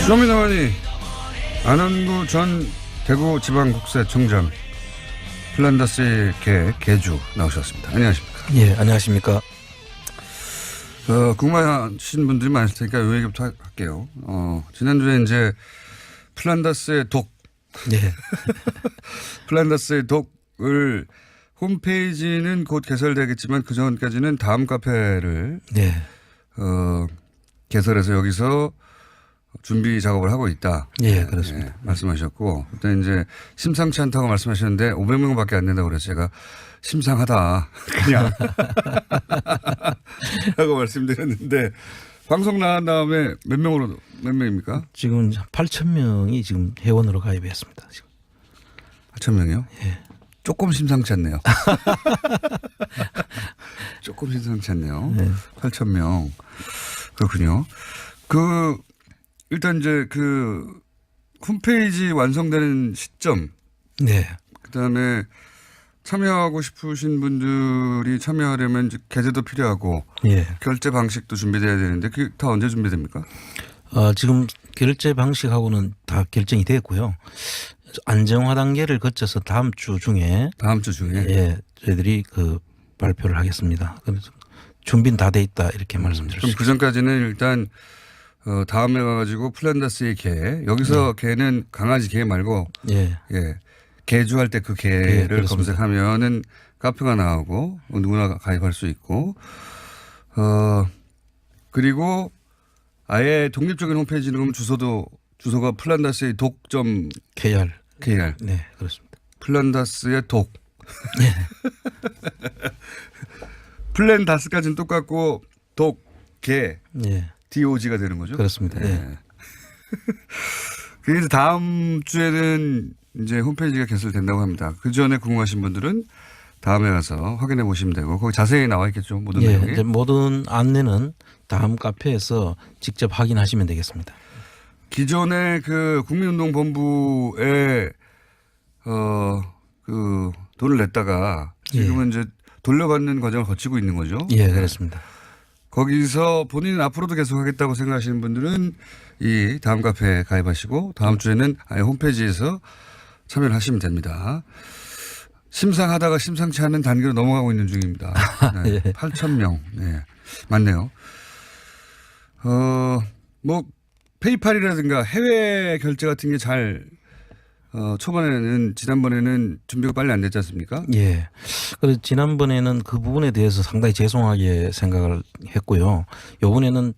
쇼미더머니 안원구 전 대구지방국세청장 플란다스의 개주 나오셨습니다. 안녕하십니까? 예, 안녕하십니까? 궁금하신 분들이 많으실 테니까 요 얘기부터 할게요. 지난주에 이제 플란다스의 독, 예. 플란다스의 독을 홈페이지는 곧 개설되겠지만 그 전까지는 다음 카페를 네. 개설해서 여기서 준비 작업을 하고 있다. 예, 그렇습니다. 네, 말씀하셨고, 그때 이제 심상치 않다고 말씀하셨는데 500명밖에 안 된다고 그래서 제가 심상하다. 그냥. 라고 말씀드렸는데 방송 나간 다음에 몇 명입니까? 지금 8,000명이 지금 회원으로 가입했습니다. 지금. 8,000명이요? 예. 조금 심상치 않네요. 조금 심상치 않네요. 네. 8,000명. 그렇군요. 일단 이제 홈페이지 완성되는 시점. 네. 그 다음에 참여하고 싶으신 분들이 참여하려면 이제 계좌도 필요하고. 예. 결제 방식도 준비돼야 되는데 그게 다 언제 준비됩니까? 지금 결제 방식하고는 다 결정이 됐고요. 안정화 단계를 거쳐서 다음 주 중에. 예. 저희들이 발표를 하겠습니다. 그래서 준비는 다 돼 있다 이렇게 말씀드릴 수 그럼 있습니다. 그 전까지는 일단 다음에 가가지고 플란다스의 개 여기서 개는 강아지 개 말고 예. 개주할 때 그 개를 예, 검색하면은 카페가 나오고 누구나 가입할 수 있고 그리고 아예 독립적인 홈페이지는 그럼 주소가 플란다스의 독점 KR. KR 네, 그렇습니다. 플란다스의 독. 예. 플랜다스까지는 똑같고 독, 개, 예. DOG가 되는 거죠? 그렇습니다. 네. 예. 그래서 다음 주에는 이제 홈페이지가 개설된다고 합니다. 그 전에 궁금하신 분들은 다음에 가서 확인해 보시면 되고 거기 자세히 나와 있겠죠. 모든 예. 내용이. 이제 모든 안내는 다음 카페에서 직접 확인하시면 되겠습니다. 기존에 국민운동본부에 돈을 냈다가 지금은 이제 돌려받는 과정을 거치고 있는 거죠. 예, 그렇습니다. 거기서 본인은 앞으로도 계속 하겠다고 생각하시는 분들은 이 다음 카페에 가입하시고 다음 주에는 아예 홈페이지에서 참여를 하시면 됩니다. 심상하다가 심상치 않은 단계로 넘어가고 있는 중입니다. 네, 예. 8,000명. 네. 맞네요. 페이팔이라든가 해외 결제 같은 게 지난번에는 준비가 빨리 안 됐지 않습니까? 예. 그래서 지난번에는 그 부분에 대해서 상당히 죄송하게 생각을 했고요. 요번에는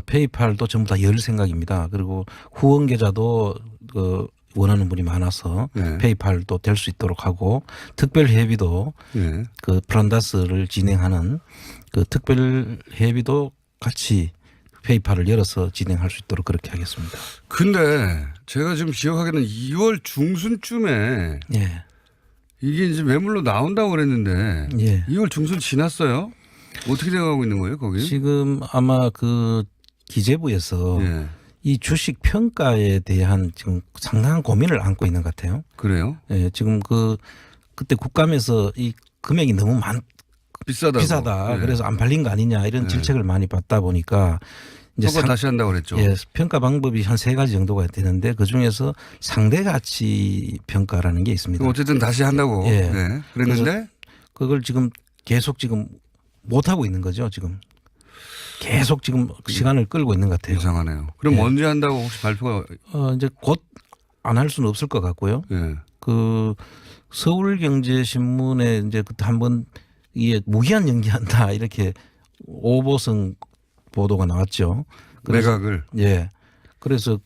페이팔도 전부 다 열 생각입니다. 그리고 후원 계좌도 원하는 분이 많아서 네. 페이팔도 될 수 있도록 하고 특별 회비도 네. 플란다스를 진행하는 특별 회비도 같이 페이팔을 열어서 진행할 수 있도록 그렇게 하겠습니다. 근데 제가 지금 기억하기로는 2월 중순쯤에 예. 이게 이제 매물로 나온다고 그랬는데 예. 2월 중순 지났어요? 어떻게 돼가고 있는 거예요, 거기? 지금 아마 기재부에서 예. 이 주식 평가에 대한 지금 상당한 고민을 안고 있는 것 같아요. 그래요? 예, 지금 그때 국감에서 이 금액이 너무 비싸다. 예. 그래서 안 팔린 거 아니냐 이런 질책을 많이 받다 보니까 이제 평가 다시 한다고 그랬죠. 예, 평가 방법이 한 3가지 정도가 되는데 그 중에서 상대 가치 평가라는 게 있습니다. 어쨌든 다시 한다고. 예. 네. 그랬는데 그걸 지금 계속 지금 못 하고 있는 거죠. 지금 계속 지금 시간을 끌고 있는 것 같아요. 이상하네요. 그럼 예. 언제 한다고 혹시 발표가? 이제 곧 안 할 수는 없을 것 같고요. 예. 서울경제신문에 이제 그때 한번 이게 무기한 연기한다 이렇게 오보성 보도가 나왔죠. 매각을. 예. 그래서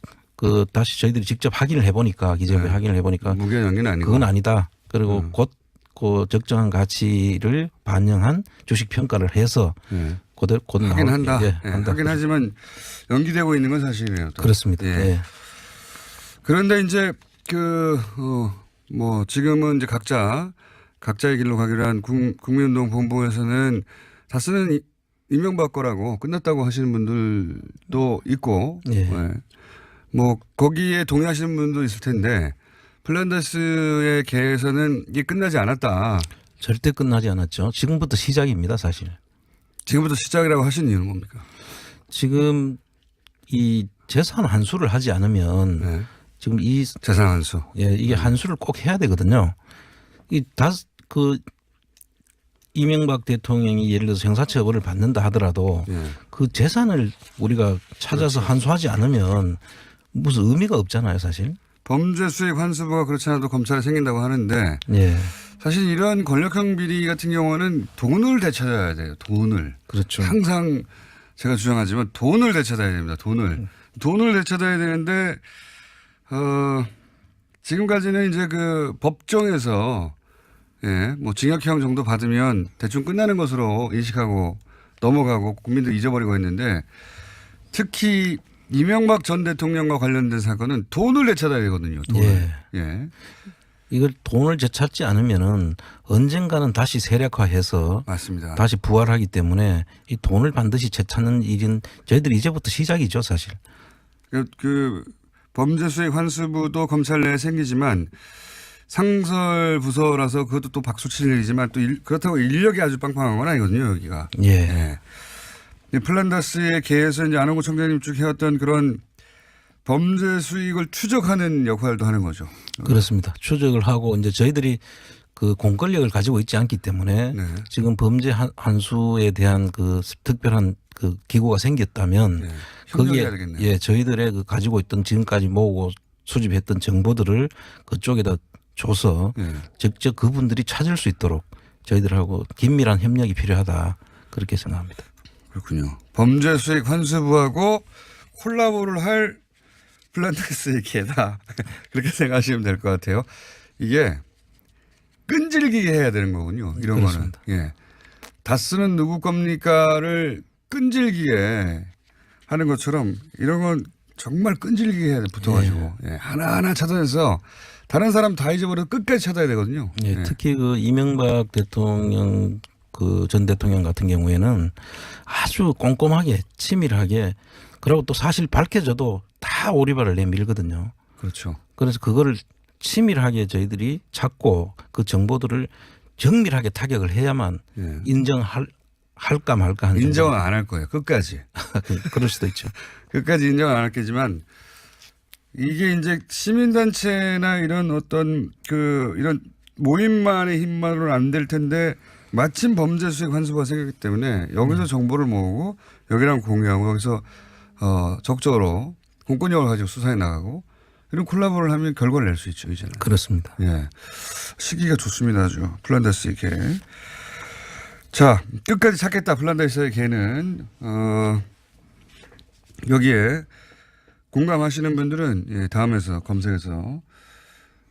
다시 저희들이 직접 확인을 해보니까 기재부에 확인을 해보니까 무기한 연기는 아니고. 그건 아니다. 그리고 곧 적정한 가치를 반영한 주식 평가를 해서 예. 곧 하긴 한다. 예, 예. 한다. 하긴 하지만 연기되고 있는 건 사실이에요. 또. 그렇습니다. 예. 예. 그런데 이제 지금은 이제 각자의 길로 가기로 한 국민운동 본부에서는 다스는 이명박 거라고 끝났다고 하시는 분들도 있고, 예. 예. 거기에 동의하시는 분도 있을 텐데 플란다스의 개에서는 이게 끝나지 않았다. 절대 끝나지 않았죠. 지금부터 시작입니다, 사실. 지금부터 시작이라고 하신 이유는 뭡니까? 지금 재산 환수를 하지 않으면 네. 지금 이 재산 환수. 예, 이게 환수를 꼭 해야 되거든요. 그 이명박 대통령이 예를 들어서 형사처벌을 받는다 하더라도 예. 그 재산을 우리가 찾아서 환수하지 않으면 무슨 의미가 없잖아요, 사실. 범죄 수익 환수부가 그렇지 않아도 검찰에 생긴다고 하는데 예. 사실 이런 권력형 비리 같은 경우는 돈을 되찾아야 돼요. 돈을. 그렇죠. 항상 제가 주장하지만 돈을 되찾아야 됩니다. 돈을 되찾아야 되는데 지금까지는 이제 그 법정에서 예, 뭐 징역형 정도 받으면 대충 끝나는 것으로 인식하고 넘어가고 국민들 잊어버리고 했는데 특히 이명박 전 대통령과 관련된 사건은 돈을 되찾아야 되거든요. 돈을. 예. 예. 이걸 돈을 되찾지 않으면은 언젠가는 다시 세력화해서 맞습니다. 다시 부활하기 때문에 이 돈을 반드시 되찾는 일은 저희들이 이제부터 시작이죠, 사실. 그 범죄 수익 환수부도 검찰 내에 생기지만 상설 부서라서 그것도 또 박수 치는 일이지만 또 그렇다고 인력이 아주 빵빵한 건 아니거든요, 여기가. 예. 예. 플란다스의 개에서 이제 안홍구 총장님 쭉 해왔던 그런 범죄 수익을 추적하는 역할도 하는 거죠. 그렇습니다. 추적을 하고 이제 저희들이 그 공권력을 가지고 있지 않기 때문에 네. 지금 범죄 환수에 대한 그 특별한 그 기구가 생겼다면 네. 거기에 협력해야 되겠네요. 예, 저희들의 그 가지고 있던 지금까지 모으고 수집했던 정보들을 그쪽에다 줘서 네. 직접 그분들이 찾을 수 있도록 저희들하고 긴밀한 협력이 필요하다 그렇게 생각합니다. 그렇군요. 범죄 수익 환수부하고 콜라보를 할 플란다스의 개다. 그렇게 생각하시면 될 것 같아요. 이게 끈질기게 해야 되는 거군요. 이런 그렇습니다. 거는. 예. 다스는 누구 겁니까를 끈질기게 하는 것처럼 이런 건 정말 끈질기게 해야 돼. 붙어가지고. 예. 하나하나 찾아내서 다른 사람 다 잊어버려 끝까지 찾아야 되거든요. 예, 예. 특히 그 이명박 대통령 그 전 대통령 같은 경우에는 아주 꼼꼼하게 치밀하게 그리고 또 사실 밝혀져도 다 오리발을 내밀거든요. 그렇죠. 그래서 그거를 치밀하게 저희들이 찾고 그 정보들을 정밀하게 타격을 해야만 예. 할까 말까 하는 인정은 안 할 거예요. 끝까지. 그럴 수도 있죠. 끝까지 인정은 안 할겠지만 이게 이제 시민단체나 이런 어떤 이런 모임만의 힘만으로는 안 될 텐데 마침 범죄 수익 환수부가 생겼기 때문에 여기서 정보를 모으고 여기랑 공유하고 여기서 적극적으로 공권력을 가지고 수사해 나가고 이런 콜라보를 하면 결과를 낼 수 있죠, 이제는. 그렇습니다. 예. 시기가 좋습니다, 아주. 플란다스의 개. 자, 끝까지 찾겠다, 플란다스의 개는. 여기에 공감하시는 분들은 예, 다음에서 검색해서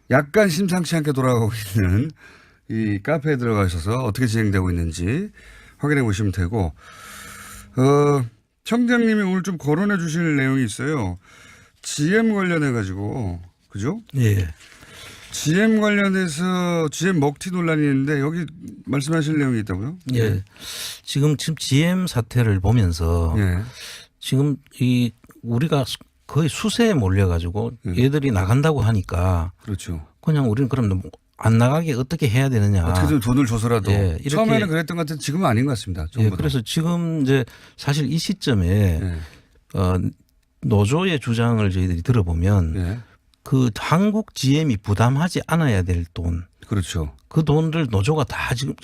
약간 심상치 않게 돌아가고 있는 이 카페에 들어가셔서 어떻게 진행되고 있는지 확인해 보시면 되고, 청장님이 오늘 좀 거론해 주실 내용이 있어요. GM 관련해 가지고, 그죠? 예. GM 관련해서 GM 먹튀 논란이 있는데 여기 말씀하실 내용이 있다고요? 예. 지금 GM 사태를 보면서 예. 지금 이 우리가 거의 수세에 몰려가지고 얘들이 나간다고 하니까 그렇죠. 그냥 우리는 그럼 안 나가게 어떻게 해야 되느냐. 어떻게든 돈을 줘서라도. 예, 이렇게 처음에는 그랬던 것 같은데 지금은 아닌 것 같습니다. 예, 그래서 지금 이제 사실 이 시점에 예. 노조의 주장을 저희들이 들어보면 예. 그 한국 GM이 부담하지 않아야 될 돈. 그렇죠. 그 돈들 노조가 다 지금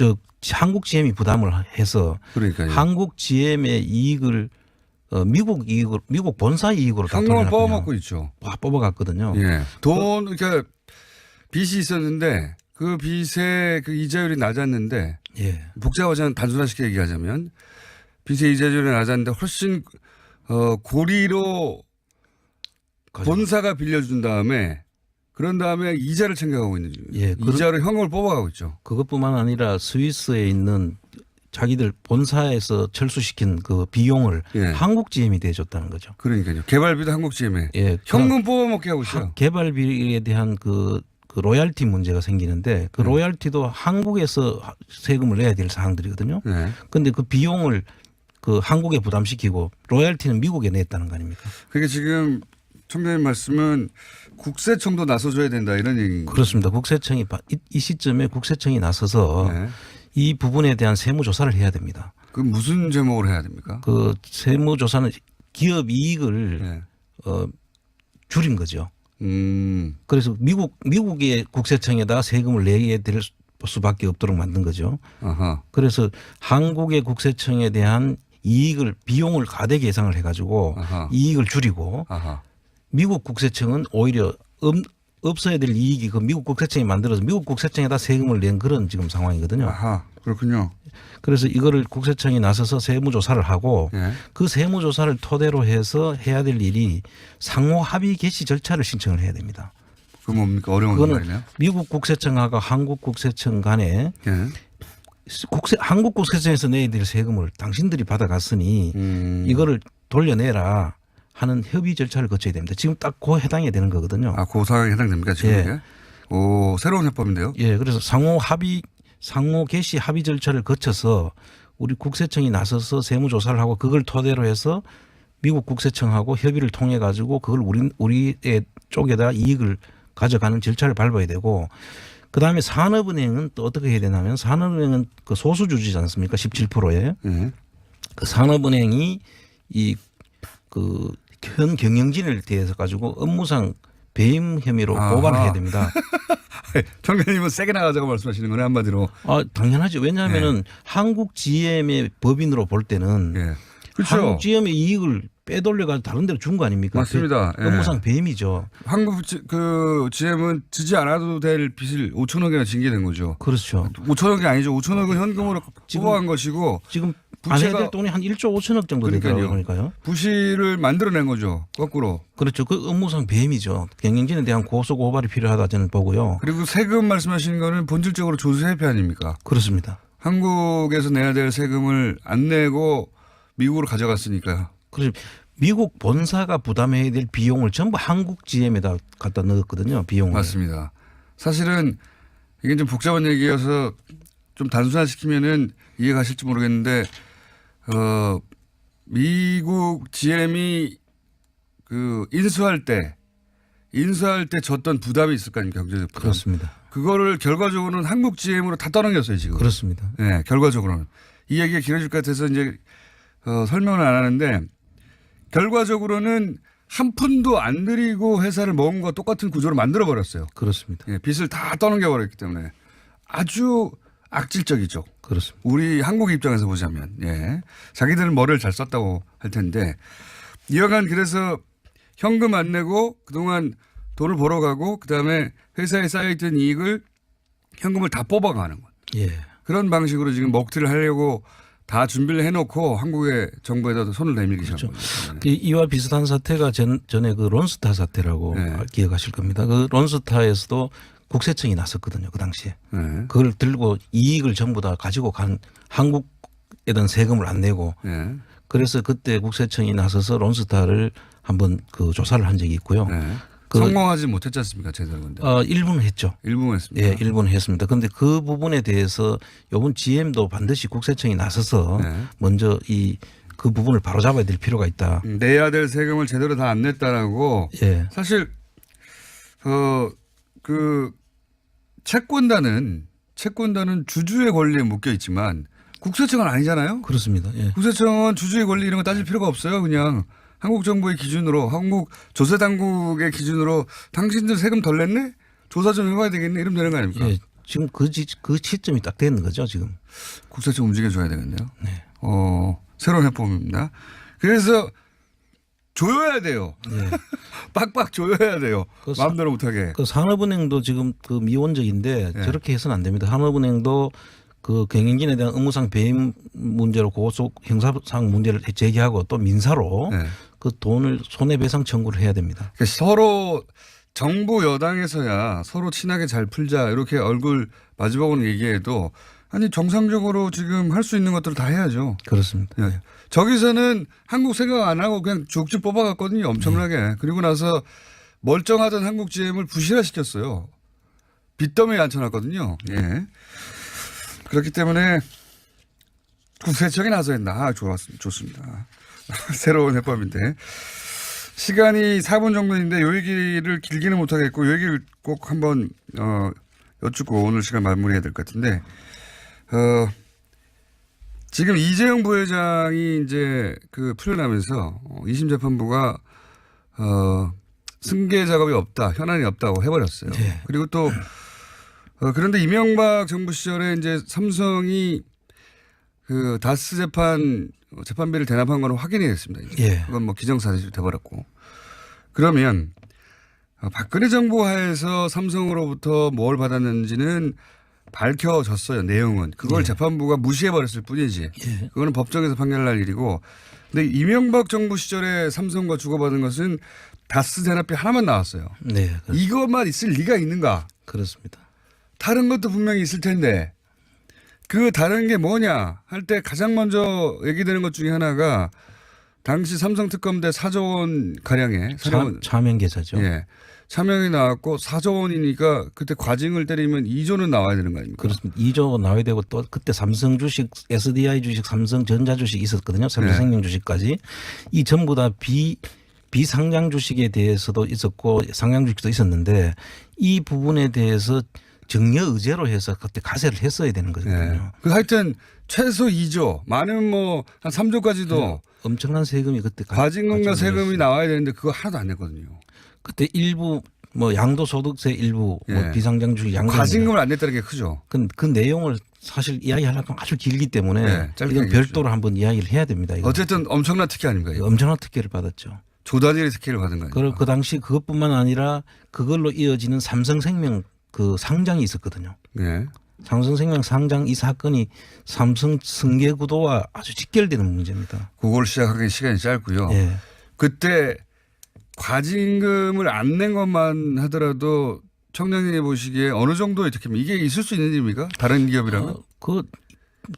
한국 GM이 부담을 해서 그러니까요. 한국 GM의 이익을 미국 본사 이익으로 다 현금을 돈을 뽑아먹고 있죠. 뽑아갔거든요. 예. 그러니까 빚이 있었는데 그 빚의 그 이자율이 낮았는데 예. 복잡하지 단순화시켜 얘기하자면 빚의 이자율이 낮았는데 훨씬 고리로 본사가 빌려준 다음에 그런 다음에 이자를 챙겨가고 있는 중이에요. 예, 이자로 현금을 뽑아가고 있죠. 그것뿐만 아니라 스위스에 있는 자기들 본사에서 철수시킨 그 비용을 예. 한국 GM이 대줬다는 거죠. 그러니까요. 개발비도 한국 GM에 예, 현금 뽑아먹게 하고 있어요. 개발비에 대한 그 로얄티 문제가 생기는데 그 로얄티도 한국에서 세금을 내야 될 사항들이거든요. 그런데 그 비용을 그 한국에 부담시키고 로얄티는 미국에 냈다는 거 아닙니까? 그게 지금 총장님 말씀은 국세청도 나서줘야 된다 이런 얘기. 그렇습니다. 국세청이 이 시점에 국세청이 나서서 이 부분에 대한 세무조사를 해야 됩니다. 그 무슨 제목으로 해야 됩니까? 그 세무조사는 기업 이익을 줄인 거죠. 그래서 미국의 국세청에다 세금을 내게 될 수밖에 없도록 만든 거죠. 아하. 그래서 한국의 국세청에 대한 비용을 가대 계상을 해가지고 아하. 이익을 줄이고 아하. 미국 국세청은 오히려 없어야 될 이익이 그 미국 국세청이 만들어서 미국 국세청에다 세금을 낸 그런 지금 상황이거든요. 아하. 그렇군요. 그래서 이거를 국세청이 나서서 세무조사를 하고 예. 그 세무조사를 토대로 해서 해야 될 일이 상호 합의 개시 절차를 신청을 해야 됩니다. 그 뭡니까? 어려운 그거는 말이네요. 미국 국세청하고 한국 국세청 간에 예. 한국 국세청에서 내야 될 세금을 당신들이 받아갔으니 이거를 돌려내라 하는 협의 절차를 거쳐야 됩니다. 지금 딱 그 해당이 되는 거거든요. 아, 그 상황에 해당됩니까 지금 예. 이게? 오, 새로운 해법인데요. 예, 그래서 상호 개시 합의 절차를 거쳐서 우리 국세청이 나서서 세무조사를 하고 그걸 토대로 해서 미국 국세청하고 협의를 통해 가지고 그걸 우리의 쪽에다 이익을 가져가는 절차를 밟아야 되고 그다음에 산업은행은 또 어떻게 해야 되냐면 산업은행은 그 소수주주지 않습니까? 17%에 예. 그 산업은행이 현 경영진을 대해서 가지고 업무상 배임 혐의로 고발을 해야 됩니다. 청장님은 세게 나가자고 말씀하시는 거네 한마디로. 아, 당연하죠. 왜냐하면은 한국 GM의 법인으로 볼 때는 예. 그렇죠. 한국 GM의 이익을 빼돌려가지고 다른 데로 준 거 아닙니까? 맞습니다. 예. 업무상 배임이죠. 한국 그 GM은 지지 않아도 될 빚을 5천억이나 징계된 거죠. 그렇죠. 5천억이 아니죠. 5천억은 현금으로 뽑아간 것이고 지금 안 해야 될 돈이 한 1조 5천억 정도 되더라고요. 그러니까요. 부실을 만들어낸 거죠. 거꾸로. 그렇죠. 그 업무상 배임이죠. 경영진에 대한 고소 고발이 필요하다 저는 보고요. 그리고 세금 말씀하시는 거는 본질적으로 조세회피 아닙니까? 그렇습니다. 한국에서 내야 될 세금을 안 내고 미국으로 가져갔으니까. 그래서 미국 본사가 부담해야 될 비용을 전부 한국 GM에다 갖다 넣었거든요. 비용을. 맞습니다. 사실은 이게 좀 복잡한 얘기여서 좀 단순화시키면은 이해가실지 모르겠는데 미국 GM이 그 인수할 때 졌던 부담이 있을 거 아닙니까? 경제적 부담. 그렇습니다. 그거를 결과적으로는 한국 GM으로 다 떠넘겼어요 지금. 그렇습니다. 네, 결과적으로는. 이 얘기가 길어질 것 같아서 이제 설명을 안 하는데 결과적으로는 한 푼도 안 들이고 회사를 먹은 거 똑같은 구조로 만들어 버렸어요. 그렇습니다. 예, 빚을 다 떠넘겨 버렸기 때문에 아주 악질적이죠. 그렇습니다. 우리 한국 입장에서 보자면, 예. 자기들은 머리를 잘 썼다고 할 텐데, 이어간 그래서 현금 안 내고 그동안 돈을 벌어가고, 그 다음에 회사에 쌓여있던 이익을 현금을 다 뽑아가는 것. 예. 그런 방식으로 지금 먹튀를 하려고 다 준비를 해놓고 한국의 정부에다 손을 내밀기 시작한 거죠. 이와 비슷한 사태가 전에 그 론스타 사태라고 네. 기억하실 겁니다. 그 론스타에서도 국세청이 나섰거든요. 그 당시에. 네. 그걸 들고 이익을 전부 다 가지고 간 한국에 대한 세금을 안 내고 네. 그래서 그때 국세청이 나서서 론스타를 한번 그 조사를 한 적이 있고요. 네. 그 성공하지 못했지 않습니까? 제대로 근데. 일부는 했죠. 일부는 했습니다. 예, 일부는 했습니다. 그런데 그 부분에 대해서 요번 GM도 반드시 국세청이 나서서 네. 먼저 그 부분을 바로잡아야 될 필요가 있다. 내야 될 세금을 제대로 다 안 냈다라고. 예. 사실 그 채권단은 주주의 권리에 묶여 있지만 국세청은 아니잖아요. 그렇습니다. 예. 국세청은 주주의 권리 이런 거 따질 필요가 없어요. 그냥 한국 정부의 기준으로 한국 조세 당국의 기준으로 당신들 세금 덜 냈네? 조사 좀 해봐야 되겠네? 이러면 되는 거 아닙니까? 예. 지금 그 시점이 딱 되는 거죠, 지금. 국세청 움직여줘야 되겠네요. 네. 새로운 해법입니다. 그래서 조여야 돼요. 네. 빡빡 조여야 돼요. 그 마음대로 못하게. 그 산업은행도 지금 그 미온적인데 네. 저렇게 해서는 안 됩니다. 산업은행도 그 경영진에 대한 업무상 배임 문제로 고소 형사상 문제를 제기하고 또 민사로 네. 그 돈을 손해배상 청구를 해야 됩니다. 그러니까 서로 정부 여당에서야 서로 친하게 잘 풀자 이렇게 얼굴 마주보고는 얘기해도 아니 정상적으로 지금 할 수 있는 것들을 다 해야죠. 그렇습니다. 네. 저기서는 한국 생각 안 하고 그냥 쭉쭉 뽑아갔거든요. 엄청나게. 그리고 나서 멀쩡하던 한국 GM을 부실화시켰어요. 빚더미에 앉혀놨거든요. 예. 그렇기 때문에 국세청이 나서야 된다. 좋습니다. 새로운 해법인데. 시간이 4분 정도인데 요 얘기를 길게는 못하겠고 요 얘기를 꼭 한번 여쭙고 오늘 시간 마무리해야 될 것 같은데 지금 이재용 부회장이 이제 그 풀려나면서 2심 재판부가 승계 작업이 없다, 현안이 없다고 해버렸어요. 네. 그리고 또 그런데 이명박 정부 시절에 이제 삼성이 그 다스 재판비를 대납한 거는 확인이 됐습니다. 이제. 예. 그건 뭐 기정사실이 돼버렸고. 그러면 박근혜 정부 하에서 삼성으로부터 뭘 받았는지는 밝혀졌어요. 내용은. 그걸 예. 재판부가 무시해버렸을 뿐이지. 예. 그거는 법정에서 판결날 일이고. 근데 이명박 정부 시절에 삼성과 주고받은 것은 다스 대납비 하나만 나왔어요. 네. 이것만 있을 리가 있는가? 그렇습니다. 다른 것도 분명히 있을 텐데 그 다른 게 뭐냐 할 때 가장 먼저 얘기되는 것 중에 하나가 당시 삼성 특검대 4조 원 가량의 차명 계좌죠. 예. 차명이 나왔고 4조 원이니까 그때 과징을 때리면 2조는 나와야 되는 거 아닙니까? 그렇습니다. 2조 나와야 되고 또 그때 삼성 주식, SDI 주식, 삼성전자 주식 있었거든요. 삼성생명 주식까지. 이 전부 다 비상장 주식에 대해서도 있었고 상장 주식도 있었는데 이 부분에 대해서 증여 의제로 해서 그때 가세를 했어야 되는 거거든요. 예. 그 하여튼 최소 2조 많으면 뭐 한 3조까지도 엄청난 세금이 그때 과징금과 세금이 나와야 되는데 그거 하나도 안 냈거든요. 그때 일부 뭐 양도소득세 일부 예. 뭐 비상장 주식 양도 과징금을 안 냈다는 게 크죠. 그 내용을 사실 이야기하려면 아주 길기 때문에 네, 짧게 이건 얘기해 별도로 한번 이야기를 해야 됩니다. 이건. 어쨌든 엄청난 특혜 아닙니까? 이거? 엄청난 특혜를 받았죠. 조단위의 특혜를 받은 거 아닙니까? 그리고 그 당시 그것뿐만 아니라 그걸로 이어지는 삼성생명 그 상장이 있었거든요. 네. 삼성생명 상장 이 사건이 삼성 승계 구도와 아주 직결되는 문제입니다. 그걸 시작하기 시간이 짧고요. 예. 그때 과징금을 안 낸 것만 하더라도 청량이 보시기에 어느 정도의 특혜입니까? 이게 있을 수 있는 일입니까? 다른 기업이라면? 그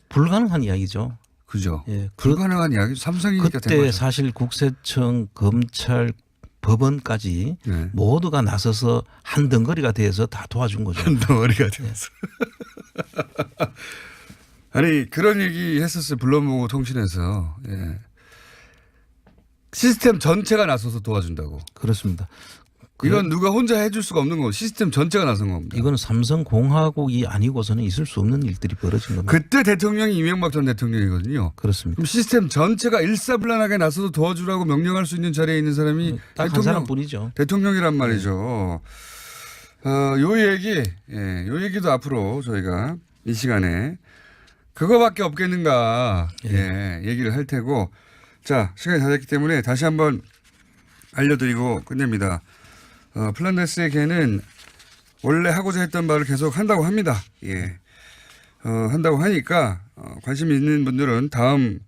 불가능한 이야기죠. 그죠. 예. 불가능한 이야기. 삼성이니까 된 그때 거죠. 사실 국세청, 검찰, 법원까지 네. 모두가 나서서 한 덩어리가 돼서 다 도와준 거죠. 한 덩어리가 되었어. 아니 그런 얘기 했었어요. 불러보고 통신에서. 예. 시스템 전체가 나서서 도와준다고. 그렇습니다. 이건 누가 혼자 해줄 수가 없는 거고 시스템 전체가 나선 겁니다. 이거는 삼성공화국이 아니고서는 있을 수 없는 일들이 벌어진 겁니다. 그때 대통령이 이명박 전 대통령이거든요. 그렇습니다. 그럼 시스템 전체가 일사불란하게 나서서 도와주라고 명령할 수 있는 자리에 있는 사람이 딱 한 사람뿐이죠. 대통령이란 말이죠. 요 얘기, 예, 요 얘기도 앞으로 저희가 이 시간에 그거밖에 없겠는가, 예, 얘기를 할 테고, 자 시간이 다 됐기 때문에 다시 한번 알려드리고 끝냅니다. 플란다스의 개는 원래 하고자 했던 말을 계속 한다고 합니다. 예, 한다고 하니까 관심 있는 분들은 다음에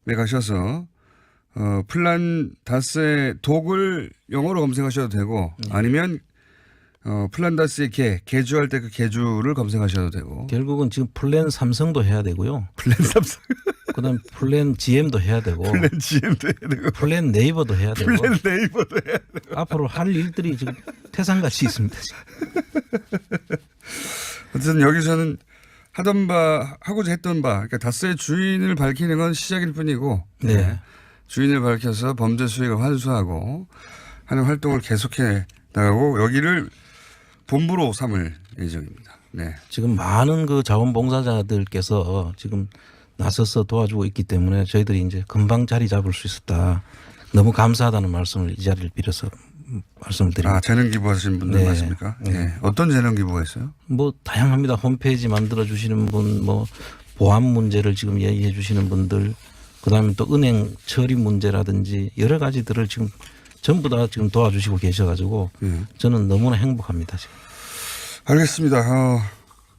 가셔서 플란다스의 독을 영어로 검색하셔도 되고 아니면 플란다스의 개주할 때 그 개주를 검색하셔도 되고 결국은 지금 플랜 삼성도 해야 되고요. 플랜 삼성, 그다음 플랜 GM도 해야 되고 플랜 GM도 해야 되고 플랜 네이버도 해야 되고 플랜 네이버도 해야 되고 앞으로 할 일들이 지금 태산같이 있습니다. 어쨌든 여기서는 하던 바 하고자 했던 바 그러니까 다스의 주인을 밝히는 건 시작일 뿐이고 네. 주인을 밝혀서 범죄 수익을 환수하고 하는 활동을 계속해 나가고 여기를 본부로 삼을 예정입니다. 네. 지금 많은 그 자원봉사자들께서 지금 나서서 도와주고 있기 때문에 저희들이 이제 금방 자리 잡을 수 있었다. 너무 감사하다는 말씀을 이 자리를 빌어서 말씀을 드립니다. 아, 재능 기부하시는 분들 네. 맞습니까? 네. 어떤 재능 기부가 있어요? 뭐 다양합니다. 홈페이지 만들어 주시는 분, 뭐 보안 문제를 지금 얘기해 주시는 분들, 그다음에 또 은행 처리 문제라든지 여러 가지들을 지금 전부 다 지금 도와주시고 계셔가지고 저는 너무나 행복합니다. 지금. 알겠습니다.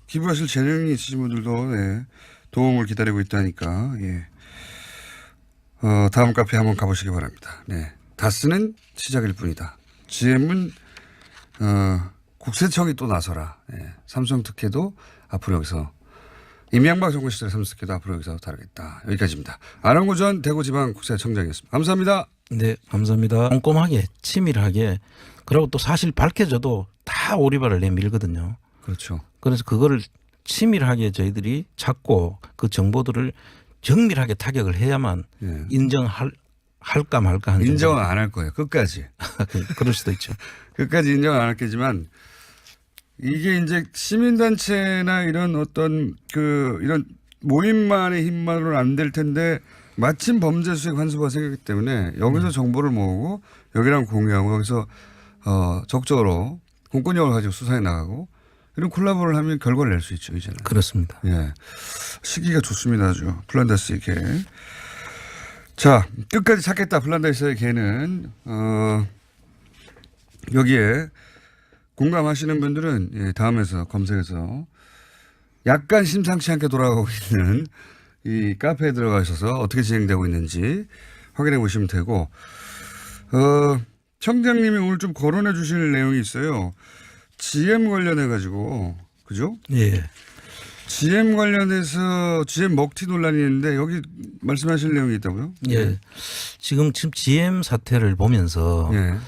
기부하실 재능이 있으신 분들도 네, 도움을 기다리고 있다니까 예. 다음 카페 한번 가보시기 바랍니다. 네. 다스는 시작일 뿐이다. GM은 국세청이 또 나서라. 예. 삼성 특혜도 앞으로 여기서 이명박 정부 시절의 삼성 특혜도 앞으로 여기서 다루겠다. 여기까지입니다. 안원구 전 대구지방국세청장이었습니다. 감사합니다. 네, 감사합니다. 꼼꼼하게 치밀하게 그리고 또 사실 밝혀져도 다 오리발을 내밀거든요. 그렇죠. 그래서 그거를 치밀하게 저희들이 찾고 그 정보들을 정밀하게 타격을 해야만 예. 할까 말까 하는 인정은 안 할 거예요. 끝까지. 그럴 수도 있죠. 끝까지 인정은 안 할겠지만 이게 이제 시민단체나 이런 어떤 이런 모임만의 힘만으로는 안 될 텐데 마침 범죄 수익 환수가 생겼기 때문에 여기서 정보를 모으고 여기랑 공유하고 여기서 적극적으로 공권력을 가지고 수사에 나가고 이런 콜라보를 하면 결과를 낼 수 있죠, 이제는. 그렇습니다. 예. 시기가 좋습니다, 아주. 플란다스의 개. 자, 끝까지 찾겠다, 플란다스의 개는, 여기에 공감하시는 분들은 예, 다음에서 검색해서 약간 심상치 않게 돌아가고 있는 이 카페에 들어가셔서 어떻게 진행되고 있는지 확인해 보시면 되고, 청장님이 오늘 좀 거론해 주실 내용이 있어요. GM 관련해 가지고, 그죠? 예. GM 관련해서 GM 먹튀 논란이 있는데 여기 말씀하실 내용이 있다고요? 예. 지금 GM 사태를 보면서 예.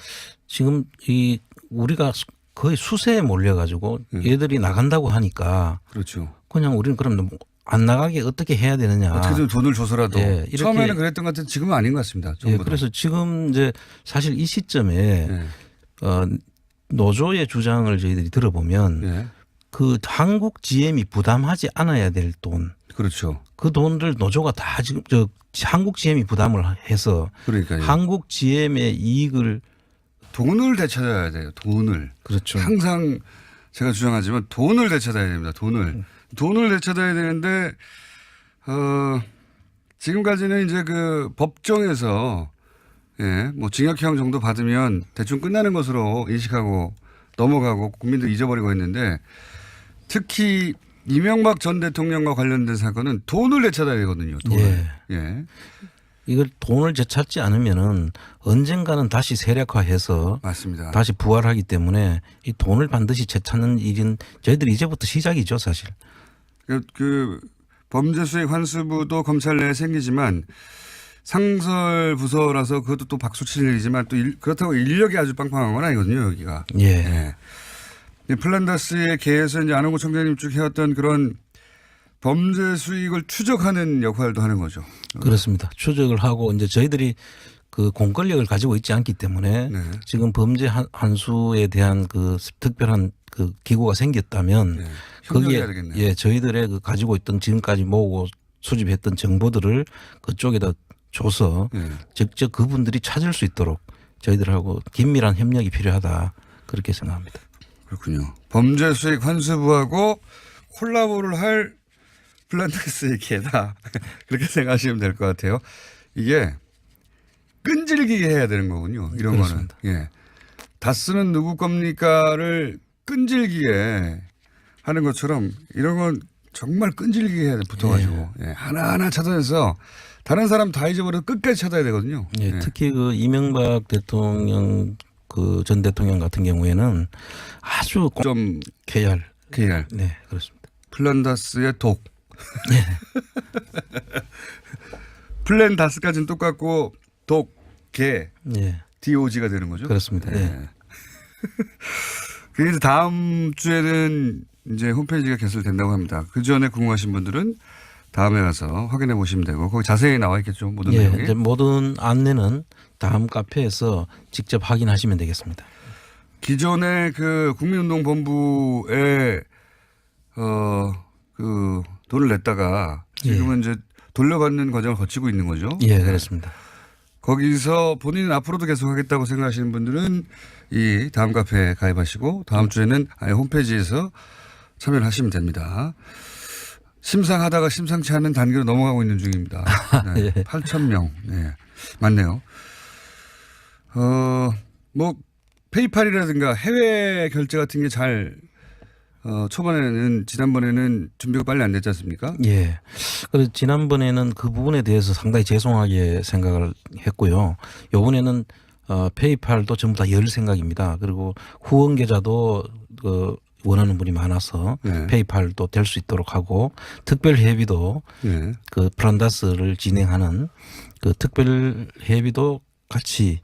지금 이 우리가 거의 수세에 몰려가지고 얘들이 나간다고 하니까 그렇죠. 그냥 우리는 그럼 안 나가게 어떻게 해야 되느냐. 어떻게든 돈을 줘서라도. 예, 이렇게 처음에는 그랬던 것 같은데 지금은 아닌 것 같습니다. 예, 그래서 지금 이제 사실 이 시점에 예. 노조의 주장을 저희들이 들어보면 예. 그 한국 GM이 부담하지 않아야 될 돈. 그렇죠. 그 돈들 노조가 다 지금 한국 GM이 부담을 해서 그러니까요. 한국 GM의 이익을 돈을 되찾아야 돼요. 돈을. 그렇죠. 항상 제가 주장하지만 돈을 되찾아야 됩니다. 돈을 되찾아야 되는데 지금까지는 이제 그 법정에서 예, 뭐 징역형 정도 받으면 대충 끝나는 것으로 인식하고 넘어가고 국민들 잊어버리고 했는데 특히 이명박 전 대통령과 관련된 사건은 돈을 되찾아야 되거든요. 돈을. 예. 예. 이걸 돈을 되찾지 않으면은 언젠가는 다시 세력화해서 맞습니다. 다시 부활하기 때문에 이 돈을 반드시 되찾는 일은 저희들이 이제부터 시작이죠, 사실. 그 범죄수익 환수부도 검찰 내에 생기지만 상설 부서라서 그것도 또 박수 칠 일이지만 또 그렇다고 인력이 아주 빵빵한 건 아니거든요, 여기가. 예. 예. 플란다스의 개에서 이제 안홍구 총장님 쭉 해왔던 그런 범죄 수익을 추적하는 역할도 하는 거죠. 그렇습니다. 추적을 하고 이제 저희들이 그 공권력을 가지고 있지 않기 때문에 네. 지금 범죄 환수에 대한 그 특별한 그 기구가 생겼다면 네. 거기에 협력해야 되겠네요. 예, 저희들의 그 가지고 있던 지금까지 모으고 수집했던 정보들을 그쪽에다 줘서 네. 직접 그분들이 찾을 수 있도록 저희들하고 긴밀한 협력이 필요하다 그렇게 생각합니다. 그렇군요. 범죄 수익 환수부하고 콜라보를 할 플란다스의 개다. 그렇게 생각하시면 될 것 같아요. 이게 끈질기게 해야 되는 거군요. 이런 그렇습니다. 거는. 예. 다스는 누구 겁니까를 끈질기게 하는 것처럼 이런 건 정말 끈질기게 해야 돼. 붙어가지고. 예. 하나하나 찾아내서 다른 사람 다 잊어버려도 끝까지 찾아야 되거든요. 예, 예. 특히 그 이명박 대통령 그 전 대통령 같은 경우에는 아주 좀 KR. 네, 그렇습니다. 플란다스의 독. 플랜다스까지는 똑같고 독, 개, 예, DOG가 되는 거죠. 그렇습니다. 예. 그래서 다음 주에는 이제 홈페이지가 개설된다고 합니다. 그 전에 궁금하신 분들은 다음에 가서 확인해 보시면 되고 거기 자세히 나와 있겠죠. 모든 예, 내용이. 이제 모든 안내는 다음 카페에서 직접 확인하시면 되겠습니다. 기존에 그 국민운동본부에 그 돈을 냈다가 지금은 이제 돌려받는 과정을 거치고 있는 거죠. 예, 그렇습니다. 거기서 본인은 앞으로도 계속 하겠다고 생각하시는 분들은 이 다음 카페에 가입하시고 다음 주에는 아예 홈페이지에서 참여를 하시면 됩니다. 심상하다가 심상치 않은 단계로 넘어가고 있는 중입니다. 네. 예. 8,000명. 네. 맞네요. 뭐 페이팔이라든가 해외 결제 같은 게 잘 초반에는 지난번에는 준비가 빨리 안 됐지 않습니까? 예. 그래서 지난번에는 그 부분에 대해서 상당히 죄송하게 생각을 했고요. 이번에는 페이팔도 전부 다 열 생각입니다. 그리고 후원 계좌도 원하는 분이 많아서 네. 페이팔도 될 수 있도록 하고 특별 회비도 네. 그 플란다스를 진행하는 그 특별 회비도 같이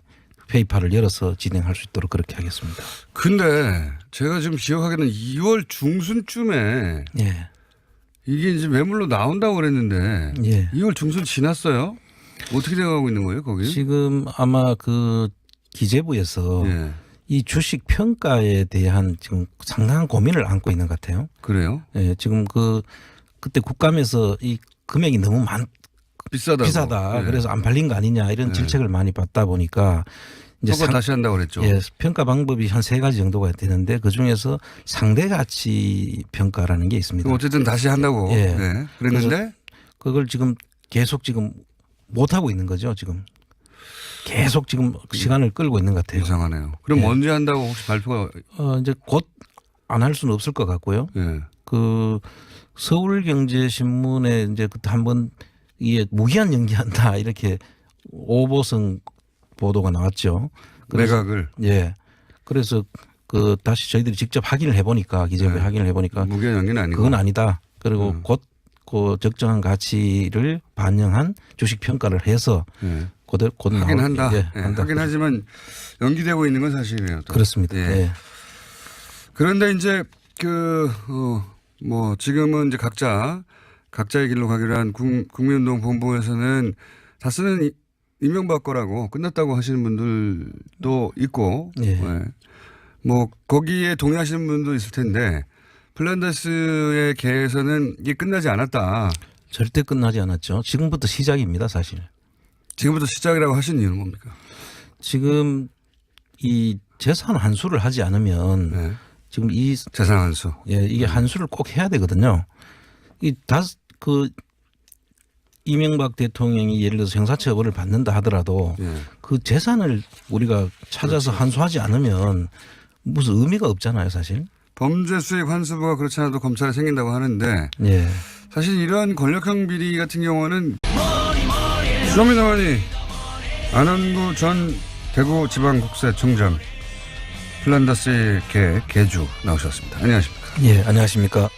페이팔을 열어서 진행할 수 있도록 그렇게 하겠습니다. 근데 제가 지금 기억하기에는 2월 중순쯤에 예. 이게 이제 매물로 나온다고 그랬는데 예. 2월 중순 지났어요? 어떻게 돼가고 있는 거예요, 거기? 지금 아마 그 기재부에서 예. 이 주식 평가에 대한 지금 상당한 고민을 안고 있는 것 같아요. 그래요? 예, 지금 그때 국감에서 이 금액이 너무 비싸다. 비싸다. 그래서 안 팔린 거 아니냐 이런 질책을 많이 받다 보니까 이제 평가 다시 한다고 그랬죠. 예, 평가 방법이 한 3가지 정도가 되는데 그 중에서 상대 가치 평가라는 게 있습니다. 어쨌든 다시 한다고. 예. 네. 그랬는데 그걸 지금 계속 지금 못 하고 있는 거죠. 지금 계속 지금 시간을 끌고 있는 것 같아요. 이상하네요. 그럼 예. 언제 한다고 혹시 발표가? 이제 곧 안 할 수는 없을 것 같고요. 예. 그 서울경제신문에 이제 그때 한번 이게 무기한 연기한다 이렇게 오보성 보도가 나왔죠. 그래서 매각을 예. 그래서 그 다시 저희들이 직접 확인을 해보니까 기재부에 네. 확인을 해보니까 무기한 연기는 아니고. 그건 아니다. 그리고 곧 그 적정한 가치를 반영한 주식 평가를 해서 예. 곧 하긴 한다. 예, 예. 한다. 하긴 하지만 연기되고 있는 건 사실이에요. 또. 그렇습니다. 예. 예. 그런데 이제 뭐 지금은 이제 각자의 길로 가기로 한 국민운동 본부에서는 다스는 이명박 거라고 끝났다고 하시는 분들도 있고, 예. 예. 뭐 거기에 동의하시는 분도 있을 텐데 플란다스의 개에서는 이게 끝나지 않았다. 절대 끝나지 않았죠. 지금부터 시작입니다, 사실. 지금부터 시작이라고 하신 이유는 뭡니까? 지금 이 재산 환수를 하지 않으면 네. 지금 이 재산 환수. 예, 이게 환수를 꼭 해야 되거든요. 그 이명박 대통령이 예를 들어서 형사처벌을 받는다 하더라도 예. 그 재산을 우리가 찾아서 환수하지 않으면 무슨 의미가 없잖아요, 사실. 범죄 수익 환수부가 그렇지 않아도 검찰에 생긴다고 하는데 예. 사실 이러한 권력형 비리 같은 경우는 쇼미더머니 안원구 전 대구지방국세청장 플란다스의 개주 나오셨습니다. 안녕하십니까? 예, 안녕하십니까?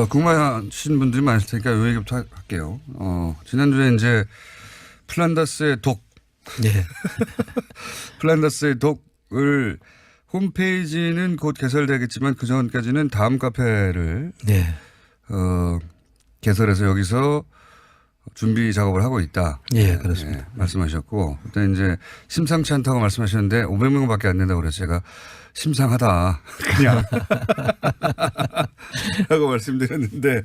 궁금하신 분들이 많으실 테니까 요 얘기부터 할게요. 지난주에 이제 플란다스의 독, 예. 플란다스의 독을 홈페이지는 곧 개설되겠지만 그 전까지는 다음 카페를 네. 개설해서 여기서 준비 작업을 하고 있다. 예, 그렇습니다. 예, 말씀하셨고 그때 이제 심상치 않다고 말씀하셨는데 500명밖에 안 된다고 그래서 제가 심상하다 그냥 하고 말씀드렸는데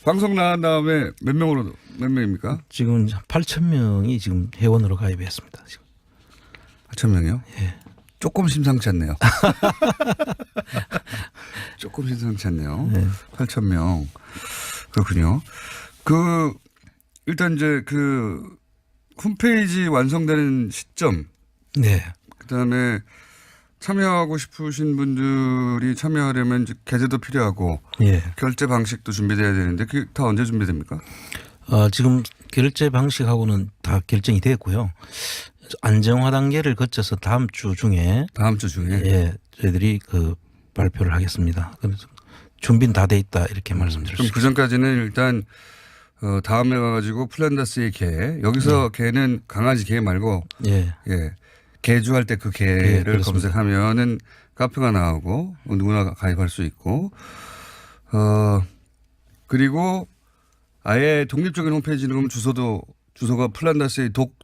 방송 나간 다음에 몇 명입니까? 지금 8,000명이 지금 회원으로 가입했습니다. 지금. 8,000명이요? 예. 조금 심상치 않네요. 조금 심상치 않네요. 네. 8,000명. 그렇군요. 일단 이제 홈페이지 완성되는 시점. 네. 그 다음에 참여하고 싶으신 분들이 참여하려면 이제 계좌도 필요하고. 예. 결제 방식도 준비돼야 되는데 그게 다 언제 준비됩니까? 지금 결제 방식하고는 다 결정이 됐고요. 안정화 단계를 거쳐서 다음 주 중에 예, 저희들이 발표를 하겠습니다. 그래서 준비는 다 돼 있다 이렇게 말씀드릴 수 그럼 있습니다. 그 전까지는 일단 다음에 와가지고 플란다스의 개 여기서 개는 강아지 개 말고 예. 개주할 때 그 개를 그렇습니다. 검색하면은 카페가 나오고 누구나 가입할 수 있고 그리고 아예 독립적인 홈페이지는 그럼 주소가 플란다스의 독